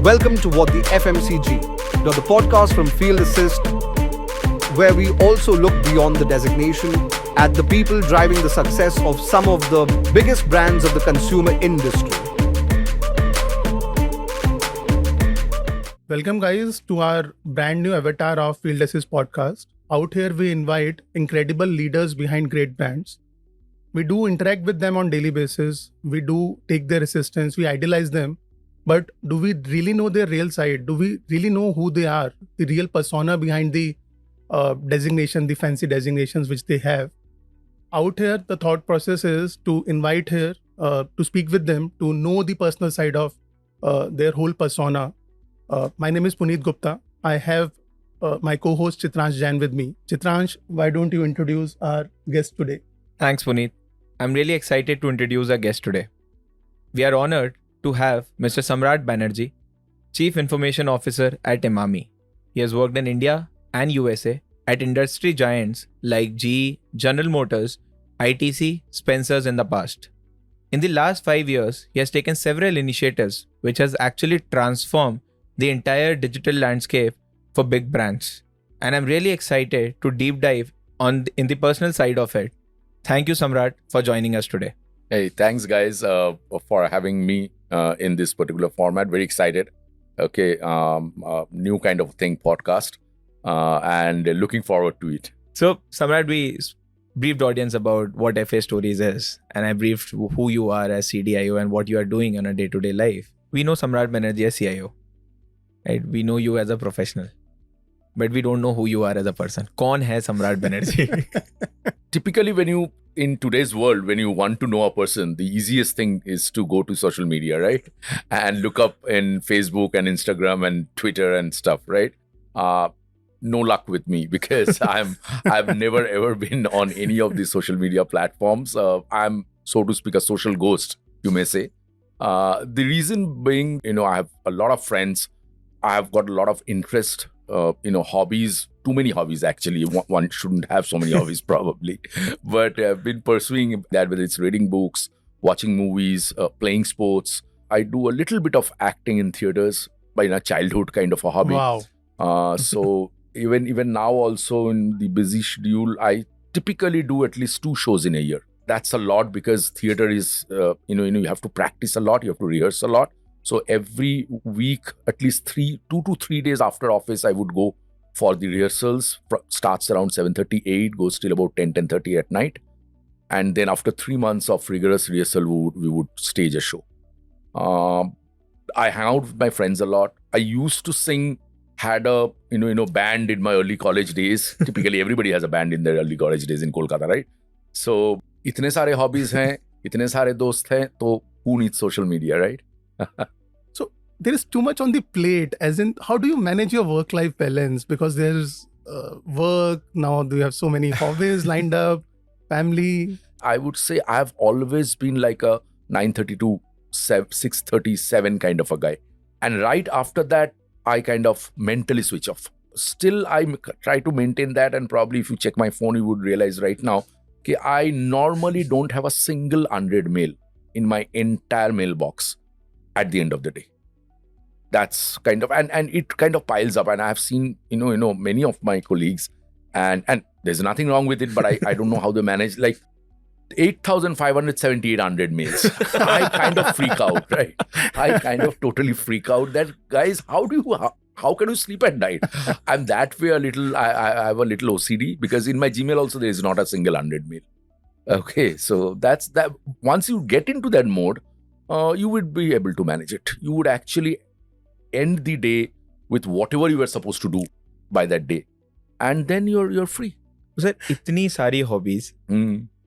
Welcome to What the FMCG, the podcast from Field Assist, where we also look beyond the designation at the people driving the success of some of the biggest brands of the consumer industry. Welcome guys to our brand new avatar of Field Assist podcast. Out here we invite incredible leaders behind great brands. We do interact with them on daily basis. We do take their assistance. We idolize them. But do we really know their real side? Do we really know who they are? The real persona behind the designation, the fancy designations which they have. Out here, the thought process is to invite here, to speak with them, to know the personal side of their whole persona. My name is Puneet Gupta. I have my co-host Chitransh Jain with me. Chitransh, why don't you introduce our guest today? Thanks, Puneet. I'm really excited to introduce our guest today. We are honored to have Mr. Samrat Banerjee, Chief Information Officer at Emami. He has worked in India and USA at industry giants like GE, General Motors, ITC, Spencer's in the past. In the last 5 years, he has taken several initiatives which has actually transformed the entire digital landscape for big brands. And I'm really excited to deep dive in the personal side of it. Thank you, Samrat, for joining us today. Hey, thanks guys for having me in this particular format. Very excited. Okay, new kind of thing podcast and looking forward to it. So, Samrat, we briefed audience about what FA Stories is, and I briefed who you are as CDIO and what you are doing on a day-to-day life. We know Samrat Banerjee as CIO, right? We know you as a professional, but we don't know who you are as a person. Kaun hai Samrat Banerjee? Typically, in today's world, when you want to know a person, the easiest thing is to go to social media, right? And look up in Facebook and Instagram and Twitter and stuff, right? No luck with me because I've never ever been on any of these social media platforms. I'm, so to speak, a social ghost, you may say. The reason being, I have a lot of friends. I've got a lot of interest, hobbies. Too many hobbies, actually. One shouldn't have so many hobbies, probably. But I've been pursuing that, whether it's reading books, watching movies, playing sports. I do a little bit of acting in theaters by my childhood, kind of a hobby. Wow. So even now, also in the busy schedule, I typically do at least 2 shows in a year. That's a lot because theater is, you have to practice a lot, you have to rehearse a lot. So every week, at least 2 to 3 days after office, I would go for the rehearsals. Starts around 7:30, 8, goes till about 10:30 at night. And then after 3 months of rigorous rehearsal, we would stage a show. I hang out with my friends a lot. I used to sing, had a band in my early college days. Typically, everybody has a band in their early college days in Kolkata, right? So, itne sare hobbies hain, itne sare dost hain, so who needs social media, right? So there is too much on the plate, as in how do you manage your work-life balance? Because there's work, now you have so many hobbies lined up, family. I would say I've always been like a 9:30 to 6:37 kind of a guy. And right after that, I kind of mentally switch off. Still, I try to maintain that, and probably if you check my phone, you would realize right now, okay, I normally don't have a single unread mail in my entire mailbox at the end of the day. That's kind of, and it kind of piles up. And I've seen, many of my colleagues, and there's nothing wrong with it, but I don't know how they manage, like 8,578 unread mails. I kind of freak out, right? I kind of totally freak out that, guys, how can you sleep at night? I'm that way a little, I have a little OCD because in my Gmail also there is not a single unread mail. Okay, so that's that. Once you get into that mode, you would be able to manage it. You would actually end the day with whatever you were supposed to do by that day, and then you're free. Sir, इतनी सारी hobbies.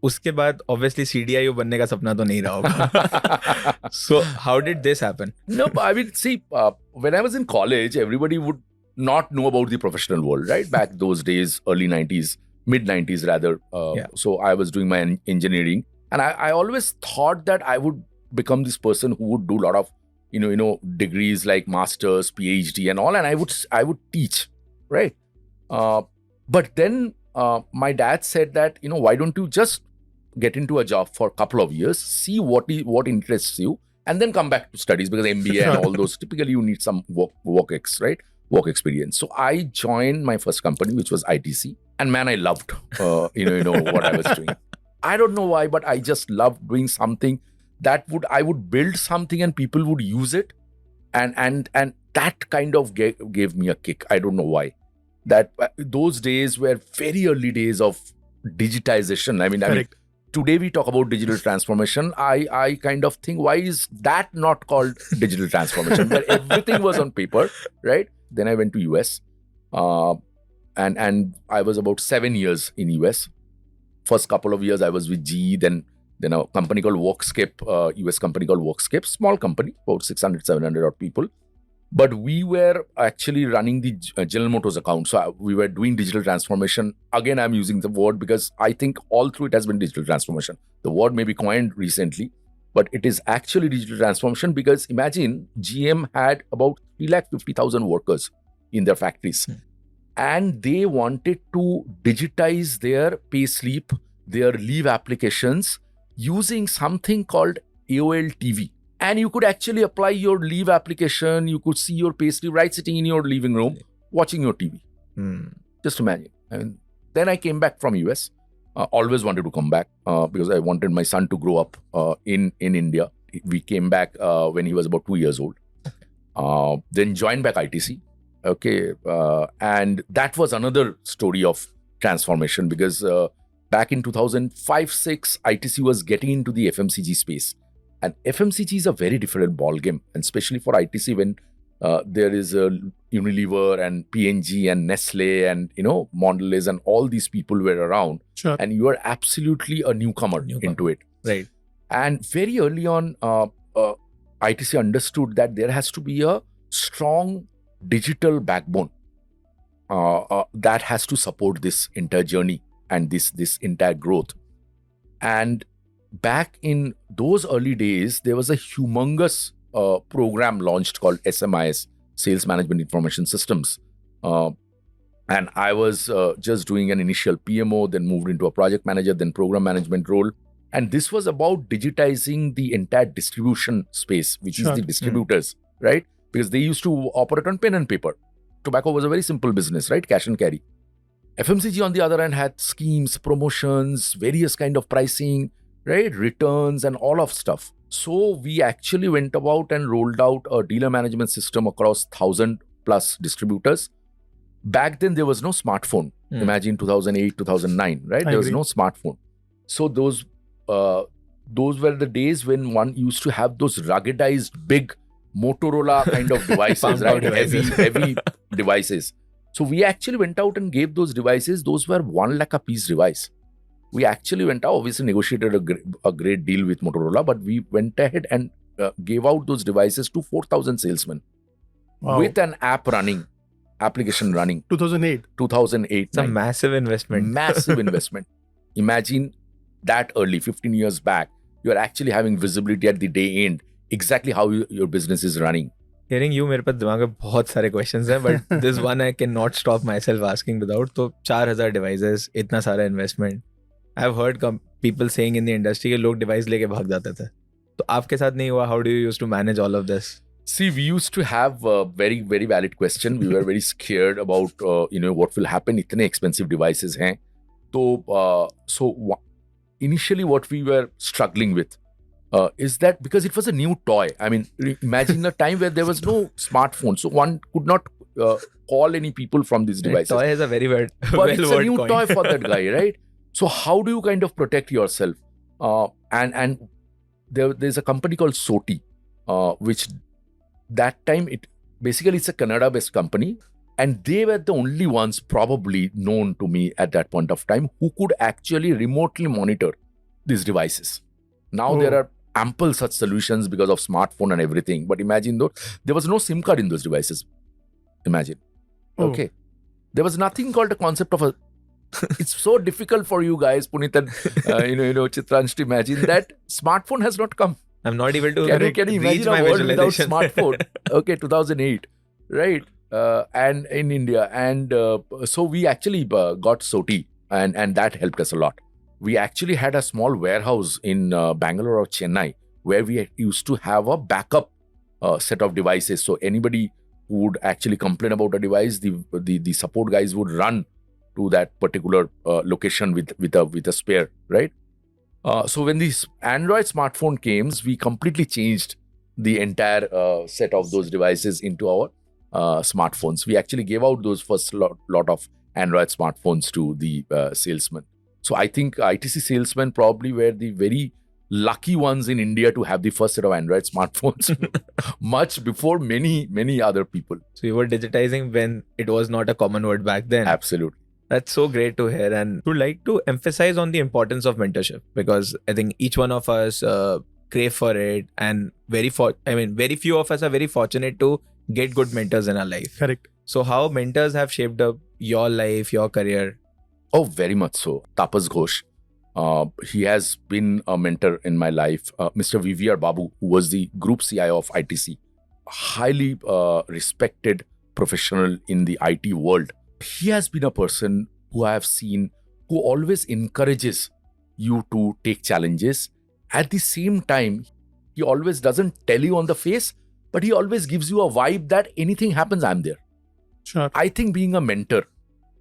उसके बाद obviously CDIO बनने का सपना तो नहीं रहा होगा. So how did this happen? No, I mean, see, when I was in college, everybody would not know about the professional world, right? Back those days, early 90s, mid 90s rather. So I was doing my engineering, and I always thought that I would become this person who would do a lot of degrees like masters, PhD and all, and I would teach, right? But then my dad said that, why don't you just get into a job for a couple of years, see what interests you, and then come back to studies, because MBA and all those, typically you need some work experience. So I joined my first company, which was ITC, and man, I loved what I was doing. I don't know why, but I just loved doing something that I would build something and people would use it, and that kind of gave me a kick. I don't know why. That those days were very early days of digitization. I mean, today we talk about digital transformation. I kind of think, why is that not called digital transformation? Where everything was on paper, right? Then I went to US, and I was about 7 years in US. First couple of years I was with GE, then a company called Workscape, US company called Workscape, small company, about 600, 700 odd people. But we were actually running the General Motors account. So we were doing digital transformation. Again, I'm using the word because I think all through it has been digital transformation. The word may be coined recently, but it is actually digital transformation, because imagine GM had about 350,000 workers in their factories. And they wanted to digitize their pay slip, their leave applications using something called AOL TV. And you could actually apply your leave application. You could see your pay slip right sitting in your living room, watching your TV. Just imagine. And then I came back from US. Always wanted to come back because I wanted my son to grow up in India. We came back when he was about 2 years old. Then joined back ITC. Okay. And that was another story of transformation, because back in 2005-06, ITC was getting into the FMCG space. And FMCG is a very different ballgame, and especially for ITC when there is a Unilever and P&G and Nestle and Mondelez and all these people were around. Sure. And you are absolutely a newcomer into it. Right. And very early on, ITC understood that there has to be a strong digital backbone that has to support this entire journey and this entire growth. And back in those early days, there was a humongous program launched called SMIS, Sales Management Information Systems. And I was just doing an initial PMO, then moved into a project manager, then program management role. And this was about digitizing the entire distribution space, which is the distributors, right? Because they used to operate on pen and paper. Tobacco was a very simple business, right? Cash and carry. FMCG, on the other hand, had schemes, promotions, various kind of pricing, right? Returns and all of stuff. So we actually went about and rolled out a dealer management system across 1,000 plus distributors. Back then, there was no smartphone. Imagine 2008, 2009, right? There was no smartphone. So those were the days when one used to have those ruggedized, big Motorola kind of devices, right? Heavy devices. So we actually went out and gave those devices. Those were 1 lakh a piece device. We actually went out, obviously negotiated a great deal with Motorola, but we went ahead and gave out those devices to 4,000 salesmen with an application running. 2008. It's a massive investment. Massive investment. Imagine that early, 15 years back, you're actually having visibility at the day end, exactly how your business is running. Hearing you, मेरे पास दिमाग में बहुत सारे questions हैं, but this one I cannot stop myself asking without. तो 4,000 devices, इतना सारा investment. I've heard people saying in the industry कि लोग device लेके भाग जाते थे. तो आपके साथ नहीं हुआ? How do you used to manage all of this? See, we used to have a very, very valid question. We were very scared about, what will happen. इतने expensive devices हैं. So initially what we were struggling with is that because it was a new toy. I mean, imagine a time where there was no smartphone. So one could not call any people from these devices. Toy is a very word. But it's a new toy for that guy, right? So how do you kind of protect yourself? And there's a company called Soti, which that time it's a Canada-based company, and they were the only ones probably known to me at that point of time who could actually remotely monitor these devices. Now there are ample such solutions because of smartphone and everything. But imagine though, there was no SIM card in those devices. Imagine. Okay. There was nothing called a concept of a... It's so difficult for you guys, Puneet and Chitransh, to imagine that smartphone has not come. I'm not able to can you imagine a world without smartphone? Okay, 2008, right? And in India. And so we actually got Soti, and that helped us a lot. We actually had a small warehouse in Bangalore or Chennai where we used to have a backup set of devices. So anybody who would actually complain about a device, the support guys would run to that particular location with a spare, right? So when this Android smartphone came, we completely changed the entire set of those devices into our smartphones. We actually gave out those first lot of Android smartphones to the salesmen. So I think ITC salesmen probably were the very lucky ones in India to have the first set of Android smartphones much before many other people. So you were digitizing when it was not a common word back then. Absolutely. That's so great to hear, and would like to emphasize on the importance of mentorship, because I think each one of us crave for it, and very few of us are very fortunate to get good mentors in our life. Correct. So how mentors have shaped up your life, your career? Oh, very much so. Tapas Ghosh, he has been a mentor in my life. Mr. VVR Babu, who was the group CIO of ITC, highly respected professional in the IT world. He has been a person who I have seen who always encourages you to take challenges. At the same time, he always doesn't tell you on the face, but he always gives you a vibe that anything happens, I'm there. Sure. I think being a mentor,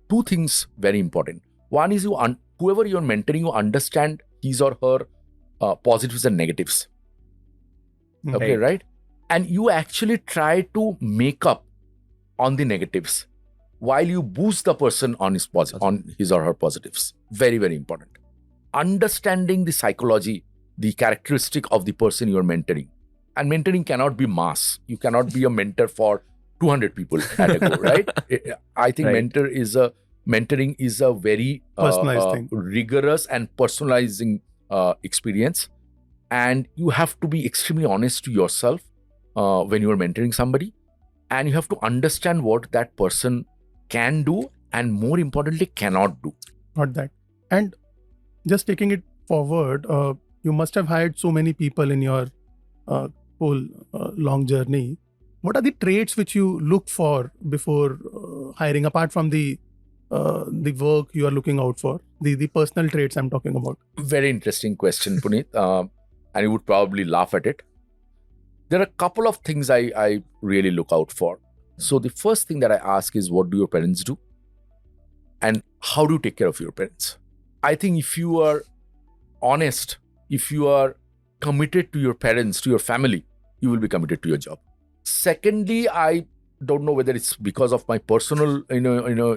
two things very important. One is whoever you're mentoring, you understand his or her positives and negatives. Okay, right? And you actually try to make up on the negatives while you boost the person on his or her positives. Very, very important. Understanding the psychology, the characteristic of the person you're mentoring. And mentoring cannot be mass. You cannot be a mentor for 200 people at a go, right? I think mentoring is a very Personalized thing. rigorous and personalizing experience. And you have to be extremely honest to yourself when you are mentoring somebody. And you have to understand what that person can do and, more importantly, cannot do. Not that. And just taking it forward, you must have hired so many people in your whole long journey. What are the traits which you look for before hiring, apart from the work you are looking out for, the personal traits I'm talking about? Very interesting question, Puneet. And you would probably laugh at it. There are a couple of things I really look out for. So the first thing that I ask is, what do your parents do? And how do you take care of your parents? I think if you are honest, if you are committed to your parents, to your family, you will be committed to your job. Secondly, I don't know whether it's because of my personal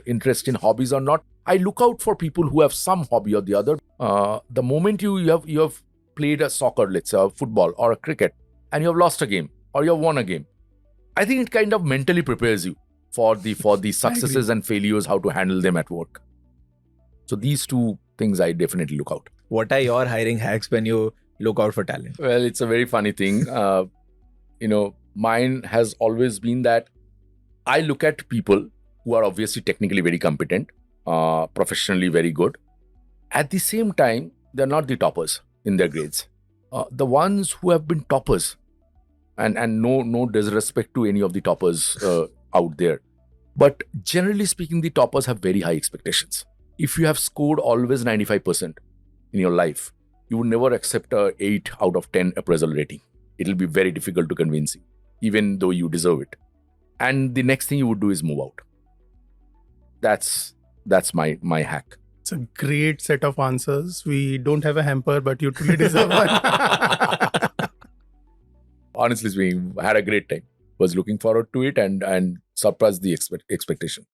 interest in hobbies or not. I look out for people who have some hobby or the other. The moment you have played a soccer, let's say, a football or a cricket, and you have lost a game or you have won a game, I think it kind of mentally prepares you for the successes and failures, how to handle them at work. So these two things I definitely look out. What are your hiring hacks when you look out for talent? Well, it's a very funny thing. Mine has always been that I look at people who are obviously technically very competent, professionally very good. At the same time, they're not the toppers in their grades. The ones who have been toppers, and no disrespect to any of the toppers out there, but generally speaking, the toppers have very high expectations. If you have scored always 95% in your life, you would never accept a 8 out of 10 appraisal rating. It'll be very difficult to convince you, even though you deserve it. And the next thing you would do is move out. That's my hack. It's a great set of answers. We don't have a hamper, but you truly deserve one. Honestly speaking, I had a great time. Was looking forward to it and surpassed the expectation.